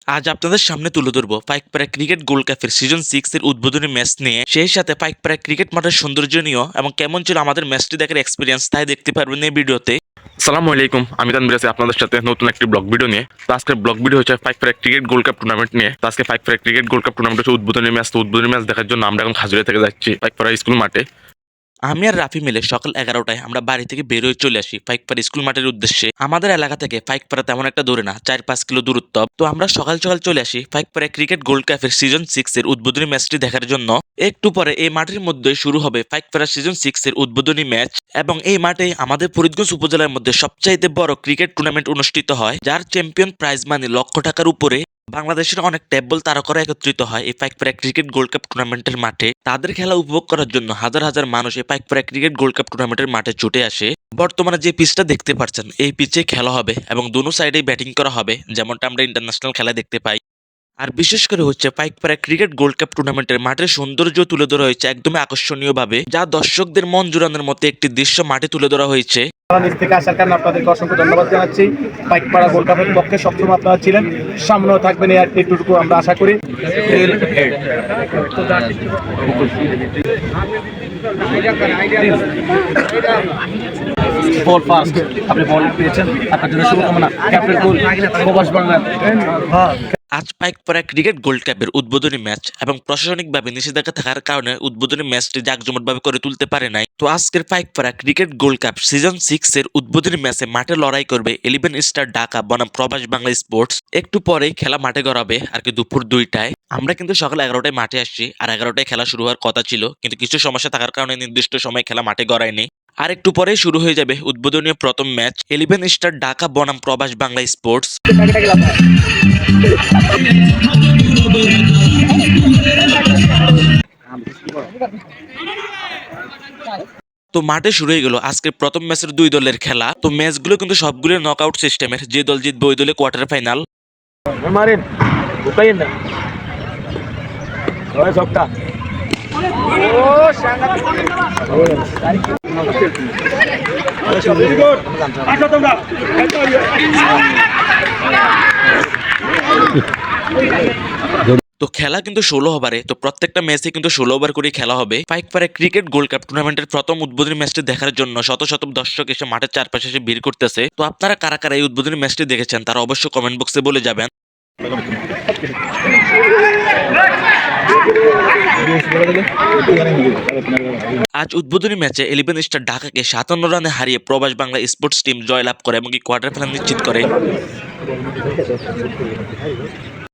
আজ আপনাদের সামনে তুলে ধরবো পাইকপাড়া ক্রিকেট গোল্ড কাপের সিজন 6 এর উদ্বোধনী ম্যাচ নিয়ে। সেই সাথে পাইকপাড়া ক্রিকেট মাঠের সৌন্দর্য নিয়ে এবং কেমন ছিল আমাদের ম্যাচটি দেখার এক্সপিরিয়েন্স তাই দেখতে পারবেন এই ভিডিওতে। আসসালামু আলাইকুম, আমি তানভীর আছি আপনাদের সাথে নতুন একটি ব্লগ ভিডিও নিয়ে। তো আজকের ব্লগ ভিডিও হচ্ছে Paikpara cricket gold cup tournament নিয়ে। তো আজকে Paikpara cricket gold cup tournament হচ্ছে উদ্বোধনী ম্যাচ। তো উদ্বোধনী ম্যাচ দেখার জন্য আমরা এখন খাজুরিয়া থেকে যাচ্ছি পাইকপাড়া স্কুল মাঠে। আমি আর রাফি মিলে সকাল 11টায় আমরা বাড়ি থেকে বের হয়ে চলে আসি পাইকপাড়া স্কুল মাঠের উদ্দেশ্যে। আমাদের এলাকা থেকে পাইকপাড়া তেমন একটা দূরে না, 4-5 কিলো দূরত্ব। তো আমরা সকাল সকাল চলে আসি পাইকপাড়া ক্রিকেট গোল্ড কাপের সিজন 6 এর উদ্বোধনী ম্যাচটি দেখার জন্য। একটু পরে এই মাঠের মধ্যে শুরু হবে পাইকপাড়া সিজন 6 এর উদ্বোধনী ম্যাচ, এবং এই মাঠে আমাদের ফরিদগঞ্জ উপজেলার মধ্যে সবচাইতে বড় ক্রিকেট টুর্নামেন্ট অনুষ্ঠিত হয়, যার চ্যাম্পিয়ন প্রাইজ মানি লক্ষ টাকার উপরে। বাংলাদেশের অনেক টেবল তারকারা একত্রিত হয় এই পাইকপাড়া ক্রিকেট গোল্ড কাপ টুর্নামেন্টের মাঠে। তাদের খেলা উপভোগ করার জন্য হাজার হাজার মানুষ এই পাইকপাড়া ক্রিকেট গোল্ড কাপ টুর্নামেন্টের মাঠে ছুটে আসে। বর্তমানে যে পিচটা দেখতে পাচ্ছেন এই পিচে খেলা হবে এবং দোনো সাইডেই ব্যাটিং করা হবে, যেমনটা আমরা ইন্টারন্যাশনাল খেলায় দেখতে পাই। আর বিশেষ করে হচ্ছে পাইকপাড়া ক্রিকেট গোল্ড কাপ টুর্নামেন্টের মাঠের সৌন্দর্য তুলে ধরা হয়েছে একদমই আকর্ষণীয় ভাবে, যা দর্শকদের মন জুড়ানোর মতো একটি দৃশ্য মাঠে তুলে ধরা হয়েছে। নিজ থেকে আসার কারণে আপনাদেরকে অসংখ্য ধন্যবাদ জানাচ্ছি। পাইকপাড়া গোল্ড কাপের পক্ষে সবসময় আপনারা ছিলেন, সামনেও থাকবেন এইটুকু আমরা আশা করি। বল ফাস্ট, আপনি বল পেয়েছেন, আপনার জন্য শুভকামনা। ক্যাপ্টেন কুল, প্রবাস বাংলা। আজ পাইকপাড়া ক্রিকেট গোল্ড কাপের উদ্বোধনী ম্যাচ এবং প্রশাসনিকভাবে নিষেধাজ্ঞা থাকার কারণে উদ্বোধনী ম্যাচটি জাঁকজমকভাবে করে তুলতে পারে নাই। তো আজকের Paikpara cricket gold cup season 6 এর উদ্বোধনী ম্যাচে মাঠে লড়াই করবে 11 স্টার ঢাকা বনাম প্রবাস বাংলা স্পোর্টস। একটু পরেই খেলা মাঠে গড়াবে আর কি দুপুর 2টায়। আমরা কিন্তু সকাল 11টায় মাঠে আসছি আর 11টায় খেলা শুরু হওয়ার কথা ছিল, কিন্তু কিছু সমস্যা থাকার কারণে নির্দিষ্ট সময় খেলা মাঠে গড়ায়নি। আর একটু পরেই শুরু হয়ে যাবে উদ্বোধনীয় প্রথম ম্যাচ 11 স্টার ঢাকা বনাম প্রবাস বাংলা স্পোর্টস। তো মাঠে শুরু হয়ে গেল আজকের প্রথম ম্যাচের দুই দলের খেলা। তো ম্যাচগুলো কিন্তু সবগুলো নকআউট সিস্টেমের, যে দল জিতবে ওই দলে কোয়ার্টার ফাইনাল। তো খেলা কিন্তু 16 ওভারে, তো প্রত্যেকটা ম্যাচে কিন্তু 16 ওভার করে খেলা হবে। পাইকপাড়া ক্রিকেট গোল্ড কাপ টুর্নামেন্টের প্রথম উদ্বোধনী ম্যাচটি দেখার জন্য শত শত দর্শক এসে মাঠের চারপাশে এসে ভিড় করতেছে। তো আপনারা কারা কারা এই উদ্বোধনী ম্যাচটি দেখেছেন তারা অবশ্যই কমেন্ট বক্সে বলে যাবেন। আজ উদ্বোধনী ম্যাচে 11 স্টার ঢাকাকে 57 রানে হারিয়ে প্রবাস বাংলা স্পোর্টস টিম জয়লাভ করে এবং কোয়ার্টার ফাইনাল নিশ্চিত করে।